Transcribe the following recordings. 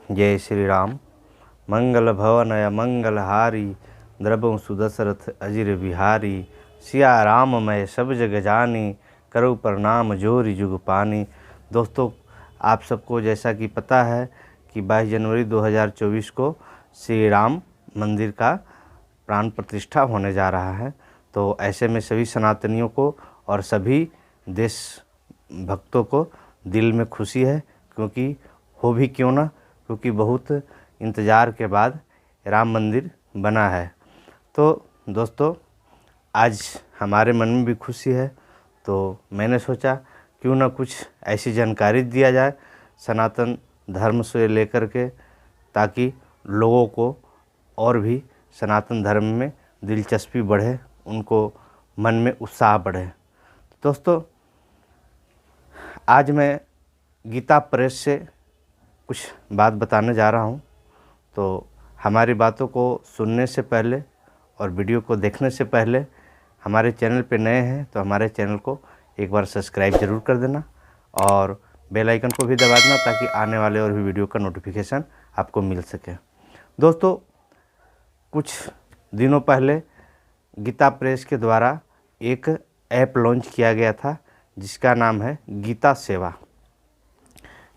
जय श्री राम। मंगल भवन मंगलहारी, द्रवं सुदशरथ अजिर बिहारी। सिया राम मैं सब जग जानी, करो प्रणाम जोरि जुग पानी। दोस्तों, आप सबको जैसा कि पता है कि 22 जनवरी 2024 को श्री राम मंदिर का प्राण प्रतिष्ठा होने जा रहा है। तो ऐसे में सभी सनातनियों को और सभी देश भक्तों को दिल में खुशी है, क्योंकि हो भी क्यों ना, क्योंकि बहुत इंतज़ार के बाद राम मंदिर बना है। तो दोस्तों, आज हमारे मन में भी खुशी है, तो मैंने सोचा क्यों ना कुछ ऐसी जानकारी दिया जाए सनातन धर्म से लेकर के, ताकि लोगों को और भी सनातन धर्म में दिलचस्पी बढ़े, उनको मन में उत्साह बढ़े। दोस्तों, आज मैं गीता प्रेस से कुछ बात बताने जा रहा हूँ। तो हमारी बातों को सुनने से पहले और वीडियो को देखने से पहले, हमारे चैनल पे नए हैं तो हमारे चैनल को एक बार सब्सक्राइब ज़रूर कर देना और बेल आइकन को भी दबा देना, ताकि आने वाले और भी वीडियो का नोटिफिकेशन आपको मिल सके। दोस्तों, कुछ दिनों पहले गीता प्रेस के द्वारा एक ऐप लॉन्च किया गया था, जिसका नाम है गीता सेवा।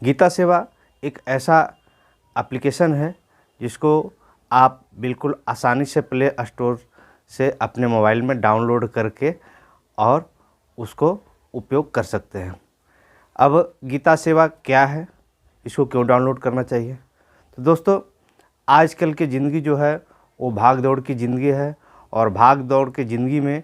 गीता सेवा एक ऐसा एप्लीकेशन है जिसको आप बिल्कुल आसानी से प्ले स्टोर से अपने मोबाइल में डाउनलोड करके और उसको उपयोग कर सकते हैं। अब गीता सेवा क्या है, इसको क्यों डाउनलोड करना चाहिए? तो दोस्तों, आजकल की ज़िंदगी जो है वो भाग दौड़ की ज़िंदगी है, और भाग दौड़ की ज़िंदगी में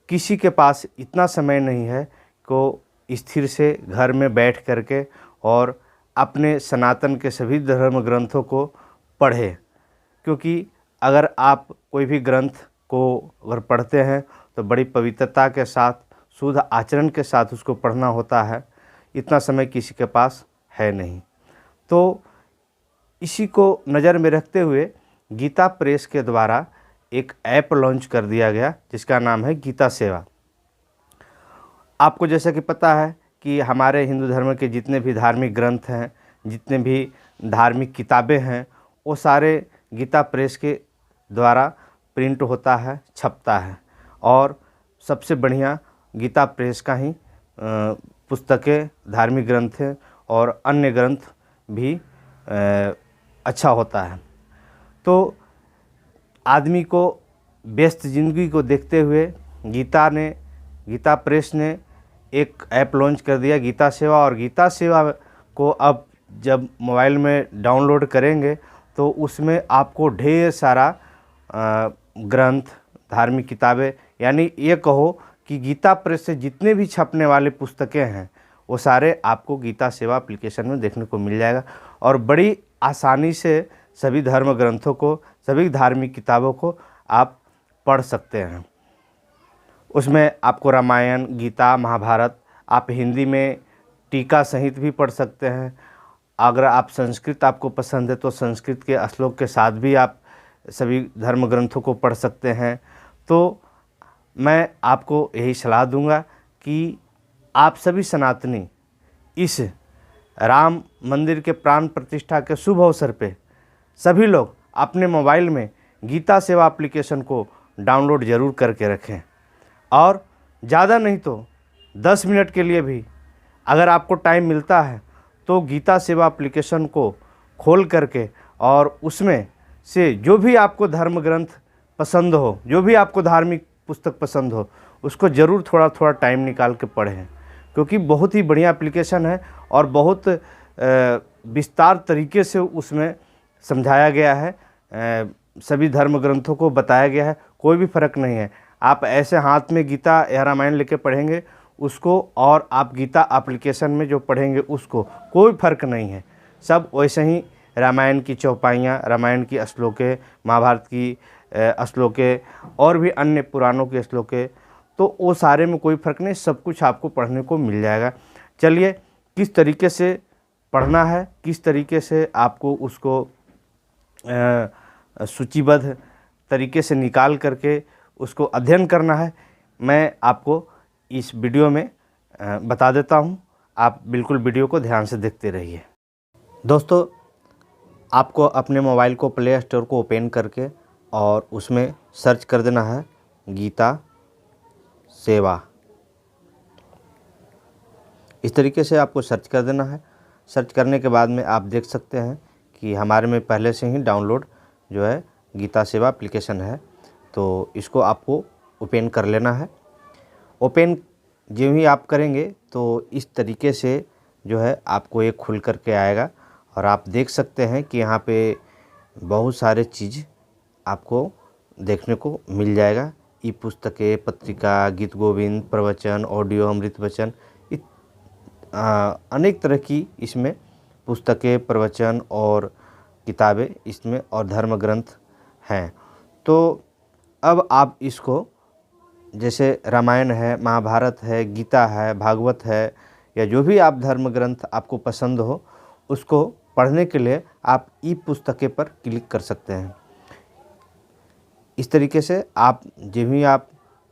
किसी के पास इतना समय नहीं है कि स्थिर से घर में बैठ करके और अपने सनातन के सभी धर्म ग्रंथों को पढ़े। क्योंकि अगर आप कोई भी ग्रंथ को अगर पढ़ते हैं तो बड़ी पवित्रता के साथ, शुद्ध आचरण के साथ उसको पढ़ना होता है। इतना समय किसी के पास है नहीं। तो इसी को नज़र में रखते हुए गीता प्रेस के द्वारा एक ऐप लॉन्च कर दिया गया, जिसका नाम है गीता सेवा। आपको जैसा कि पता है कि हमारे हिंदू धर्म के जितने भी धार्मिक ग्रंथ हैं, जितने भी धार्मिक किताबें हैं, वो सारे गीता प्रेस के द्वारा प्रिंट होता है, छपता है। और सबसे बढ़िया गीता प्रेस का ही पुस्तकें, धार्मिक ग्रंथ और अन्य ग्रंथ भी अच्छा होता है। तो आदमी को व्यस्त ज़िंदगी को देखते हुए गीता प्रेस ने एक ऐप लॉन्च कर दिया, गीता सेवा। और गीता सेवा को अब जब मोबाइल में डाउनलोड करेंगे तो उसमें आपको ढेर सारा ग्रंथ, धार्मिक किताबें, यानी ये कहो कि गीता प्रेस से जितने भी छपने वाले पुस्तकें हैं वो सारे आपको गीता सेवा एप्लीकेशन में देखने को मिल जाएगा। और बड़ी आसानी से सभी धर्म ग्रंथों को, सभी धार्मिक किताबों को आप पढ़ सकते हैं। उसमें आपको रामायण, गीता, महाभारत आप हिंदी में टीका सहित भी पढ़ सकते हैं। अगर आप संस्कृत आपको पसंद है तो संस्कृत के श्लोक के साथ भी आप सभी धर्म ग्रंथों को पढ़ सकते हैं। तो मैं आपको यही सलाह दूंगा कि आप सभी सनातनी इस राम मंदिर के प्राण प्रतिष्ठा के शुभ अवसर पे सभी लोग अपने मोबाइल में गीता सेवा एप्लीकेशन को डाउनलोड ज़रूर करके रखें। और ज़्यादा नहीं तो 10 मिनट के लिए भी अगर आपको टाइम मिलता है तो गीता सेवा एप्लीकेशन को खोल करके और उसमें से जो भी आपको धर्म ग्रंथ पसंद हो, जो भी आपको धार्मिक पुस्तक पसंद हो, उसको ज़रूर थोड़ा थोड़ा टाइम निकाल के पढ़ें। क्योंकि बहुत ही बढ़िया एप्लीकेशन है और बहुत विस्तार तरीके से उसमें समझाया गया है, सभी धर्म ग्रंथों को बताया गया है। कोई भी फ़र्क नहीं है, आप ऐसे हाथ में गीता या रामायण लेके पढ़ेंगे उसको, और आप गीता एप्लीकेशन में जो पढ़ेंगे उसको, कोई फ़र्क नहीं है। सब वैसे ही रामायण की चौपाइयाँ, रामायण की श्लोकें, महाभारत की श्लोकें और भी अन्य पुराणों के श्लोकें, तो वो सारे में कोई फ़र्क नहीं, सब कुछ आपको पढ़ने को मिल जाएगा। चलिए, किस तरीके से पढ़ना है, किस तरीके से आपको उसको सूचीबद्ध तरीके से निकाल करके उसको अध्ययन करना है, मैं आपको इस वीडियो में बता देता हूं। आप बिल्कुल वीडियो को ध्यान से देखते रहिए। दोस्तों, आपको अपने मोबाइल को प्ले स्टोर को ओपन करके और उसमें सर्च कर देना है गीता सेवा। इस तरीके से आपको सर्च कर देना है। सर्च करने के बाद में आप देख सकते हैं कि हमारे में पहले से ही डाउनलोड जो है गीता सेवा एप्लीकेशन है, तो इसको आपको ओपन कर लेना है। ओपन जो ही आप करेंगे तो इस तरीके से जो है आपको ये खुल करके आएगा और आप देख सकते हैं कि यहाँ पे बहुत सारे चीज़ आपको देखने को मिल जाएगा। ई पुस्तकें, पत्रिका, गीत गोविंद, प्रवचन, ऑडियो, अमृत वचन, अनेक तरह की इसमें पुस्तकें, प्रवचन और किताबें इसमें और धर्म ग्रंथ हैं। तो अब आप इसको जैसे रामायण है, महाभारत है, गीता है, भागवत है, या जो भी आप धर्म ग्रंथ आपको पसंद हो उसको पढ़ने के लिए आप ई पुस्तकें पर क्लिक कर सकते हैं। इस तरीके से आप जब भी आप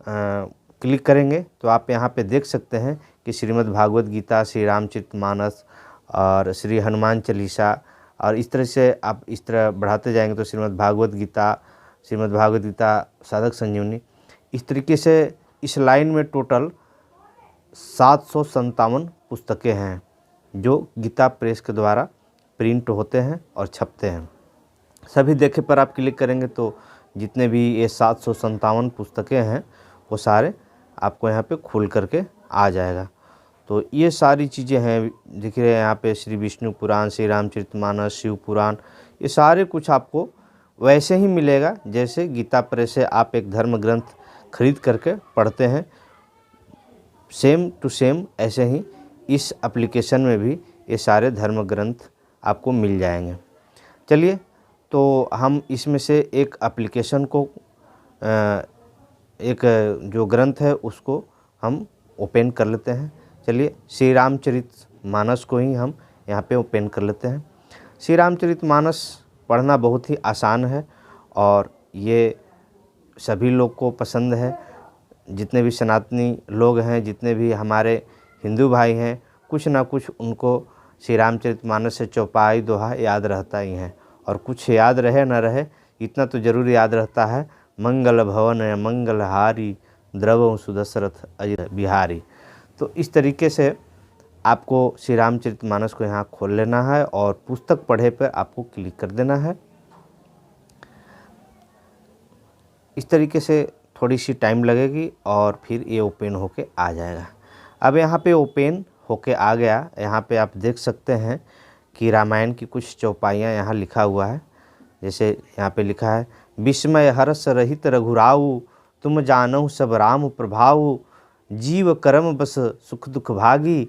क्लिक करेंगे तो आप यहाँ पे देख सकते हैं कि श्रीमद् भागवत गीता, श्री रामचरितमानस और श्री हनुमान चालीसा, और इस तरह से आप इस तरह बढ़ाते जाएंगे तो श्रीमद् भागवत गीता साधक संजीवनी, इस तरीके से इस लाइन में टोटल 757 पुस्तकें हैं जो गीता प्रेस के द्वारा प्रिंट होते हैं और छपते हैं। सभी देखे पर आप क्लिक करेंगे तो जितने भी ये 757 पुस्तकें हैं वो सारे आपको यहाँ पे खुल करके आ जाएगा। तो ये सारी चीज़ें हैं, दिख रहे हैं यहाँ पे श्री विष्णु पुराण, श्री रामचरितमानस, शिव पुराण, ये सारे कुछ आपको वैसे ही मिलेगा जैसे गीता प्रेस से आप एक धर्म ग्रंथ खरीद करके पढ़ते हैं, सेम टू सेम ऐसे ही इस एप्लीकेशन में भी ये सारे धर्म ग्रंथ आपको मिल जाएंगे। चलिए तो हम इसमें से एक एप्लीकेशन को एक जो ग्रंथ है उसको हम ओपन कर लेते हैं। चलिए श्री रामचरितमानस को ही हम यहाँ पे ओपन कर लेते हैं। श्री रामचरितमानस पढ़ना बहुत ही आसान है और ये सभी लोग को पसंद है। जितने भी सनातनी लोग हैं, जितने भी हमारे हिंदू भाई हैं, कुछ ना कुछ उनको श्री रामचरितमानस से चौपाई दोहा याद रहता ही है, और कुछ याद रहे न रहे इतना तो ज़रूर याद रहता है, मंगल भवन मंगलहारी द्रवं सुदशरथ अजय बिहारी। तो इस तरीके से आपको श्री रामचरितमानस को यहाँ खोल लेना है और पुस्तक पढ़े पर आपको क्लिक कर देना है। इस तरीके से थोड़ी सी टाइम लगेगी और फिर ये ओपन होके आ जाएगा। अब यहाँ पे ओपन होके आ गया। यहाँ पे आप देख सकते हैं कि रामायण की कुछ चौपाइयाँ यहाँ लिखा हुआ है। जैसे यहाँ पे लिखा है, विस्मय हर्ष रहित रघुराऊ, तुम जानहु सब राम प्रभाऊ, जीव कर्म बस सुख दुख भागी,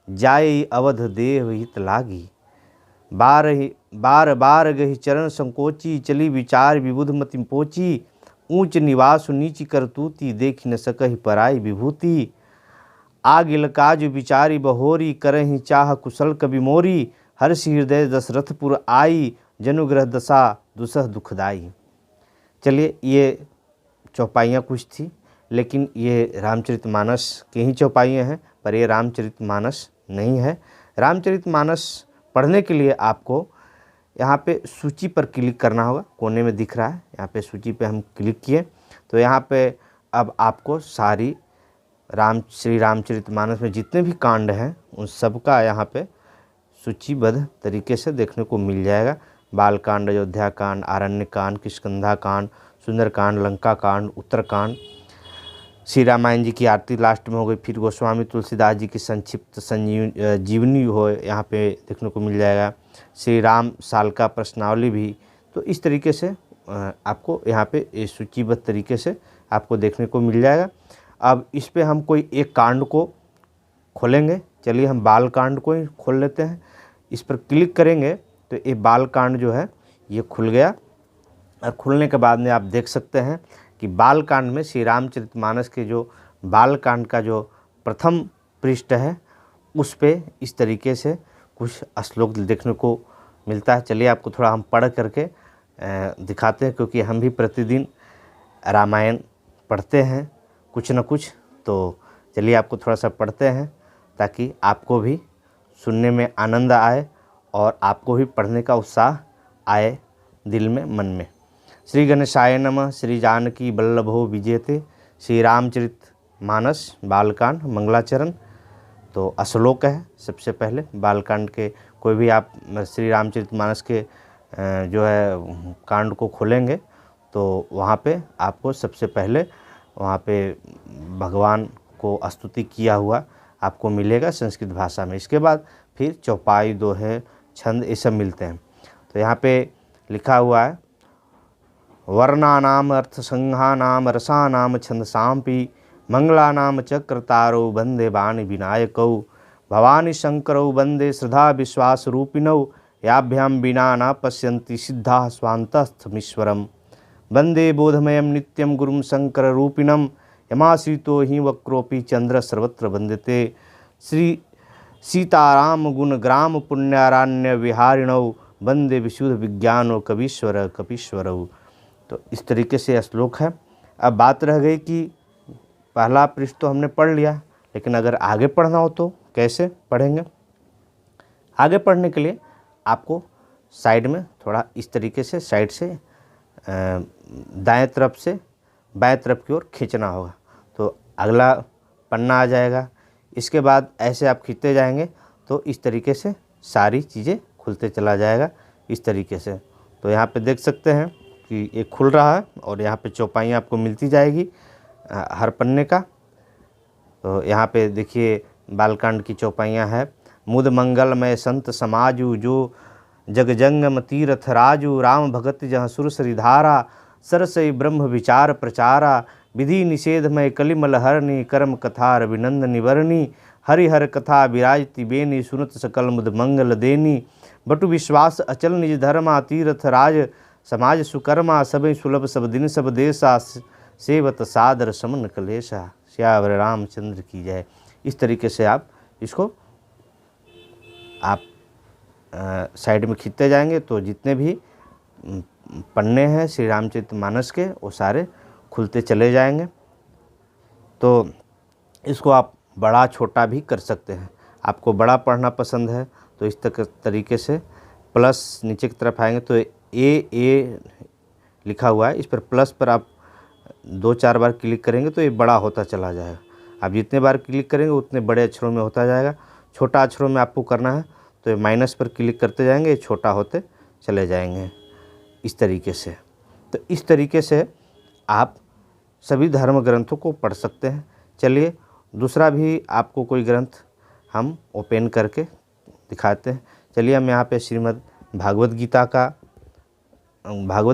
जाय अवध देव हित लागी। बार बार गहि चरण संकोची, चली विचार विबुध मति पोची, ऊंच निवास नीच करतूती, देख न सकहि पराई विभूति। आगिल काज विचारी बहोरी, करहि चाह कुशल कवि मोरी, हर्षि हृदय दशरथपुर आई, जनुग्रह दशा दुसह दुखदाई। चलिए ये चौपाइयाँ कुछ थी, लेकिन ये रामचरितमानस की ही चौपाइयाँ हैं, पर ये रामचरितमानस नहीं है। रामचरितमानस पढ़ने के लिए आपको यहाँ पे सूची पर क्लिक करना होगा। कोने में दिख रहा है, यहाँ पे सूची पे हम क्लिक किए तो यहाँ पे अब आपको सारी श्री रामचरितमानस में जितने भी कांड हैं उन सब का यहाँ पे सूचीबद्ध तरीके से देखने को मिल जाएगा। बाल कांड, अयोध्या कांड, आरण्य कांड, किष्किंधा कांड, सुंदर कांड, लंका कांड, उत्तरकांड, श्री रामायण जी की आरती लास्ट में हो गई, फिर गोस्वामी तुलसीदास जी की संक्षिप्त जीवनी हो यहाँ पे देखने को मिल जाएगा, श्री राम साल का प्रश्नावली भी। तो इस तरीके से आपको यहाँ पे सूचीबद्ध तरीके से आपको देखने को मिल जाएगा। अब इस पे हम कोई एक कांड को खोलेंगे। चलिए हम बाल कांड को ही खोल लेते हैं। इस पर क्लिक करेंगे तो ये बाल कांड जो है ये खुल गया, और खुलने के बाद में आप देख सकते हैं कि बाल कांड में श्री रामचरितमानस के जो बाल कांड का जो प्रथम पृष्ठ है उस पे इस तरीके से कुछ श्लोक देखने को मिलता है। चलिए आपको थोड़ा हम पढ़ करके दिखाते हैं, क्योंकि हम भी प्रतिदिन रामायण पढ़ते हैं कुछ न कुछ। तो चलिए आपको थोड़ा सा पढ़ते हैं ताकि आपको भी सुनने में आनंद आए और आपको भी पढ़ने का उत्साह आए दिल में, मन में। श्री गणेशाय नमः। श्री जानकी वल्लभो विजयते। श्री रामचरित मानस बालकांड मंगलाचरण। तो श्लोक है सबसे पहले बालकांड के। कोई भी आप श्री रामचरित मानस के जो है कांड को खोलेंगे तो वहाँ पे आपको सबसे पहले वहाँ पे भगवान को स्तुति किया हुआ आपको मिलेगा संस्कृत भाषा में। इसके बाद फिर चौपाई, दोहे, छंद ये सब मिलते हैं। तो यहाँ पे लिखा हुआ है वर्णानाम अर्थसंघानाम रसानाम छंदसाम्पि मंगलानाम चक्रतारौ वंदे वाणी विनायकौ भवानी शंकरौ वंदे श्रद्धा विश्वास रूपिणौ याभ्याम विना न पश्यन्ति सिद्धा स्वान्तस्थमीश्वरम् वंदे बोधमयं नित्यं गुरुं शंकर रूपिणं यमाश्रितो हि वक्रोपि चंद्र सर्वत्र वंदते श्री सीताराम गुण ग्राम पुण्यारण्य विहारिणौ वंदे विशुद्ध विज्ञानो कवीश्वर कपीश्वरौ। तो इस तरीके से श्लोक है। अब बात रह गई कि पहला पृष्ठ तो हमने पढ़ लिया, लेकिन अगर आगे पढ़ना हो तो कैसे पढ़ेंगे। आगे पढ़ने के लिए आपको साइड में थोड़ा इस तरीके से साइड से दाएं तरफ से बाएं तरफ की ओर खींचना होगा तो अगला पन्ना आ जाएगा। इसके बाद ऐसे आप खींचते जाएंगे तो इस तरीके से सारी चीज़ें खुलते चला जाएगा इस तरीके से। तो यहाँ पे देख सकते हैं कि ये खुल रहा है और यहाँ पे चौपाइयाँ आपको मिलती जाएगी हर पन्ने का। तो यहाँ पे देखिए बालकांड की चौपाइयाँ हैं। मुद मंगलमय संत समाजु जो जगजंगम तीर्थ राजू राम भगत जहाँ सुर सरिधारा सरसई ब्रह्म विचार प्रचारा विधि निषेधमय कलिमल हरणी कर्म कथा रविनंद निवर्णी हरिहर कथा विराजति बेनी सुनत सकल मुद मंगल देनी बटु विश्वास अचल निज धर्मा तीर्थ राज समाज सुकर्मा सबई सुलभ सब दिन सब देशा सेवत सादर समन कलेशा श्यावर रामचंद्र की जय। इस तरीके से आप इसको आप साइड में खींचते जाएंगे तो जितने भी पन्ने हैं श्री रामचरित मानस के वो सारे खुलते चले जाएंगे। तो इसको आप बड़ा छोटा भी कर सकते हैं। आपको बड़ा पढ़ना पसंद है तो इस तरीके से प्लस नीचे की तरफ आएंगे तो ए लिखा हुआ है, इस पर प्लस पर आप 2-4 बार क्लिक करेंगे तो ये बड़ा होता चला जाएगा। आप जितने बार क्लिक करेंगे उतने बड़े अक्षरों में होता जाएगा। छोटा अक्षरों में आपको करना है तो ये माइनस पर क्लिक करते जाएंगे, ये छोटा होते चले जाएंगे इस तरीके से। तो इस तरीके से आप सभी धर्म ग्रंथों को पढ़ सकते हैं। चलिए दूसरा भी आपको कोई ग्रंथ हम ओपन करके दिखाते हैं। चलिए हम यहाँ पे श्रीमद् भागवत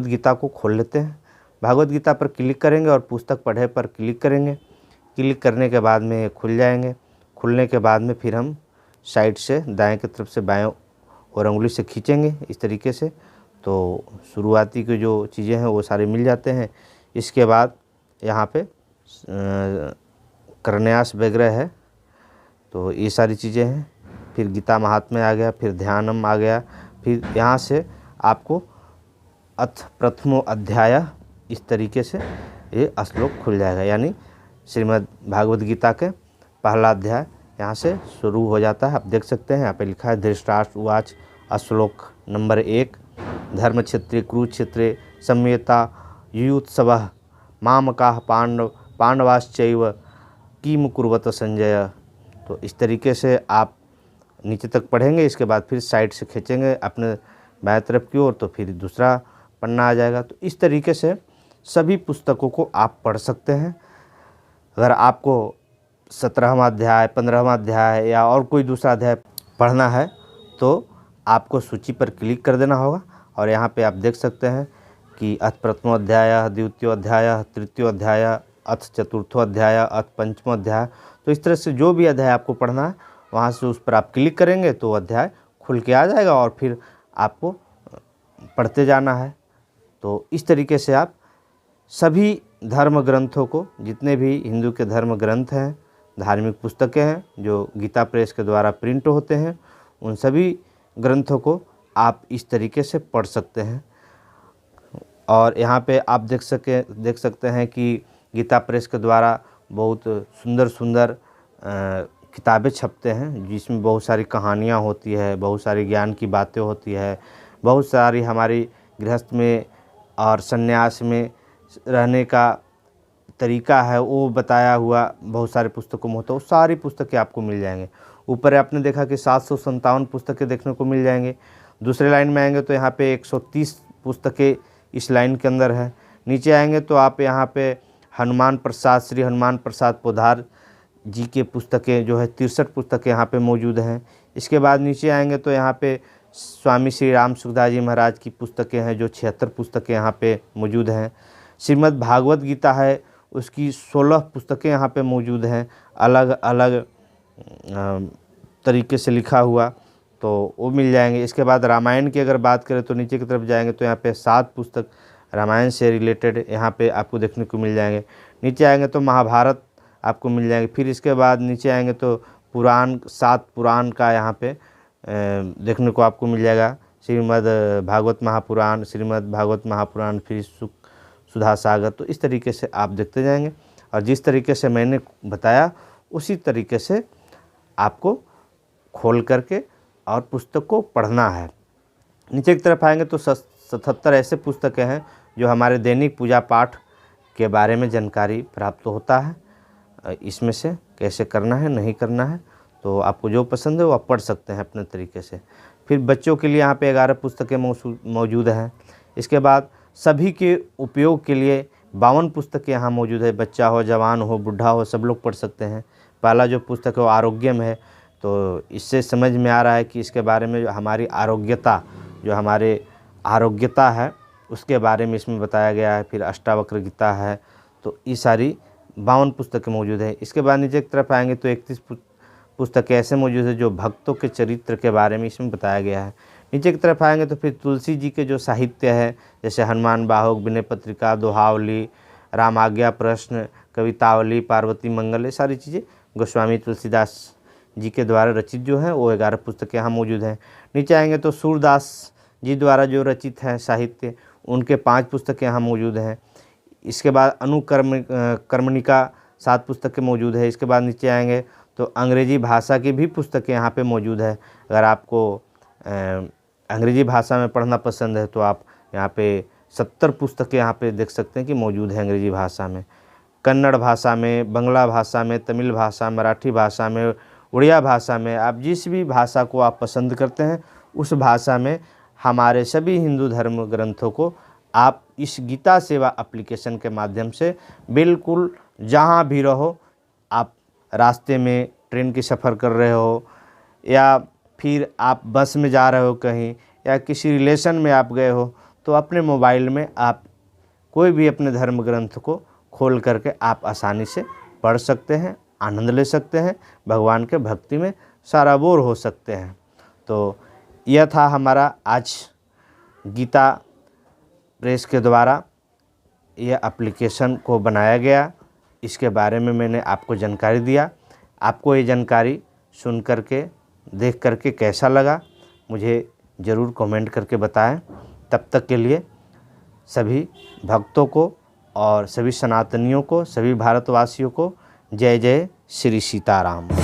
गीता को खोल लेते हैं। भागवत गीता पर क्लिक करेंगे और पुस्तक पढ़े पर क्लिक करेंगे। क्लिक करने के बाद में खुल जाएंगे। खुलने के बाद में फिर हम साइड से दाएं की तरफ से बाएं और उंगली से खींचेंगे इस तरीके से तो शुरुआती की जो चीज़ें हैं वो सारे मिल जाते हैं। इसके बाद यहाँ पे करन्यास वगैरह है तो ये सारी चीज़ें हैं। फिर गीता महात्म्य आ गया, फिर ध्यानम आ गया। फिर यहाँ से आपको अथ प्रथमो अध्याय इस तरीके से ये श्लोक खुल जाएगा, यानी श्रीमद् भागवत गीता के पहला अध्याय यहाँ से शुरू हो जाता है। आप देख सकते हैं यहाँ पे लिखा है धृतराष्ट्र उवाच श्लोक नंबर 1 धर्म क्षेत्रे कुरुक्षेत्रे संयता युयुत्सवः मामकाः पांडवाश्चैव किम कुर्वत संजय। तो इस तरीके से आप नीचे तक पढ़ेंगे। इसके बाद फिर साइड से खींचेंगे अपने बाएं तरफ की ओर तो फिर दूसरा पन्ना आ जाएगा। तो इस तरीके से सभी पुस्तकों को आप पढ़ सकते हैं। अगर आपको 17वां अध्याय, 15वां अध्याय या और कोई दूसरा अध्याय पढ़ना है तो आपको सूची पर क्लिक कर देना होगा और यहाँ पे आप देख सकते हैं कि अथ प्रथमो अध्याय, द्वितीय अध्याय, तृतीय अध्याय, अथ चतुर्थो अध्याय, अथ पंचमो अध्याय। तो इस तरह से जो भी अध्याय आपको पढ़ना है वहाँ से उस पर आप क्लिक करेंगे तो अध्याय खुल के आ जाएगा और फिर आपको पढ़ते जाना है। तो इस तरीके से आप सभी धर्म ग्रंथों को, जितने भी हिंदू के धर्म ग्रंथ हैं, धार्मिक पुस्तकें हैं जो गीता प्रेस के द्वारा प्रिंट होते हैं, उन सभी ग्रंथों को आप इस तरीके से पढ़ सकते हैं। और यहाँ पे आप देख सकते हैं कि गीता प्रेस के द्वारा बहुत सुंदर सुंदर किताबें छपते हैं जिसमें बहुत सारी कहानियाँ होती है, बहुत सारी ज्ञान की बातें होती है, बहुत सारी हमारी गृहस्थ में और सन्यास में रहने का तरीका है वो बताया हुआ बहुत सारे पुस्तकों में होता है। वो सारी पुस्तकें आपको मिल जाएंगे। ऊपर आपने देखा कि 757 पुस्तकें देखने को मिल जाएंगे। दूसरे लाइन में आएंगे तो यहाँ पे 130 पुस्तकें इस लाइन के अंदर है। नीचे आएंगे तो आप यहाँ पे हनुमान प्रसाद, श्री हनुमान प्रसाद पोद्दार जी के पुस्तकें जो है 63 पुस्तकें यहाँ पे मौजूद हैं। इसके बाद नीचे आएंगे तो यहाँ पे स्वामी श्री राम सुखदास जी महाराज की पुस्तकें हैं जो 76 पुस्तकें यहाँ पे मौजूद हैं। श्रीमद् भागवत गीता है उसकी 16 पुस्तकें यहाँ पे मौजूद हैं, अलग अलग तरीके से लिखा हुआ, तो वो मिल जाएंगे। इसके बाद रामायण की अगर बात करें तो नीचे की तरफ जाएंगे तो यहाँ पे 7 पुस्तक रामायण से रिलेटेड यहाँ पे आपको देखने को मिल जाएंगे। नीचे आएंगे तो महाभारत आपको मिल जाएंगे। फिर इसके बाद नीचे आएंगे तो पुराण, 7 पुराण का यहाँ पे देखने को आपको मिल जाएगा। श्रीमद् भागवत महापुराण, श्रीमद् भागवत महापुराण, फिर सुधा सागर। तो इस तरीके से आप देखते जाएंगे और जिस तरीके से मैंने बताया उसी तरीके से आपको खोल करके और पुस्तक को पढ़ना है। नीचे की तरफ आएंगे तो 77 ऐसे पुस्तकें हैं जो हमारे दैनिक पूजा पाठ के बारे में जानकारी प्राप्त होता है। इसमें से कैसे करना है, नहीं करना है, तो आपको जो पसंद है वो आप पढ़ सकते हैं अपने तरीके से। फिर बच्चों के लिए यहाँ पे 11 पुस्तकें मौजूद हैं। इसके बाद सभी के उपयोग के लिए 52 पुस्तकें यहाँ मौजूद है। बच्चा हो, जवान हो, बूढ़ा हो, सब लोग पढ़ सकते हैं। पहला जो पुस्तक है वो आरोग्यम है, तो इससे समझ में आ रहा है कि इसके बारे में जो हमारी आरोग्यता है उसके बारे में इसमें बताया गया है। फिर अष्टावक्र गीता है, तो ये सारी 52 पुस्तकें मौजूद है। इसके बाद नीचे की तरफ आएंगे तो 31 पुस्तकें ऐसे मौजूद है जो भक्तों के चरित्र के बारे में इसमें बताया गया है। नीचे की तरफ आएंगे तो फिर तुलसी जी के जो साहित्य है, जैसे हनुमान बाहुक, विनय पत्रिका, दोहावली, राम आज्ञा प्रश्न, कवितावली, पार्वती मंगल, ये सारी चीज़ें गोस्वामी तुलसीदास जी के द्वारा रचित जो है वो 11 पुस्तकें यहाँ मौजूद हैं। नीचे आएंगे तो सूरदास जी द्वारा जो रचित है साहित्य, उनके 5 पुस्तकें यहाँ मौजूद हैं। इसके बाद कर्मणिका 7 पुस्तकें मौजूद है। इसके बाद नीचे आएंगे तो अंग्रेजी भाषा की भी पुस्तकें यहाँ पे मौजूद है। अगर आपको अंग्रेजी भाषा में पढ़ना पसंद है तो आप यहाँ पे 70 पुस्तकें यहाँ पे देख सकते हैं कि मौजूद है अंग्रेजी भाषा में। कन्नड़ भाषा में, बंगला भाषा में, तमिल भाषा, मराठी भाषा में, उड़िया भाषा में, आप जिस भी भाषा को आप पसंद करते हैं उस भाषा में हमारे सभी हिंदू धर्म ग्रंथों को आप इस गीता सेवा एप्लीकेशन के माध्यम से बिल्कुल जहाँ भी रहो, आप रास्ते में ट्रेन की सफ़र कर रहे हो या फिर आप बस में जा रहे हो कहीं या किसी रिलेशन में आप गए हो, तो अपने मोबाइल में आप कोई भी अपने धर्म ग्रंथ को खोल करके आप आसानी से पढ़ सकते हैं, आनंद ले सकते हैं, भगवान के भक्ति में सराबोर हो सकते हैं। तो यह था हमारा आज गीता प्रेस के द्वारा यह एप्लीकेशन को बनाया गया, इसके बारे में मैंने आपको जानकारी दिया। आपको ये जानकारी सुन करके, देख करके कैसा लगा मुझे ज़रूर कमेंट करके बताएं। तब तक के लिए सभी भक्तों को और सभी सनातनियों को, सभी भारतवासियों को जय जय श्री सीताराम।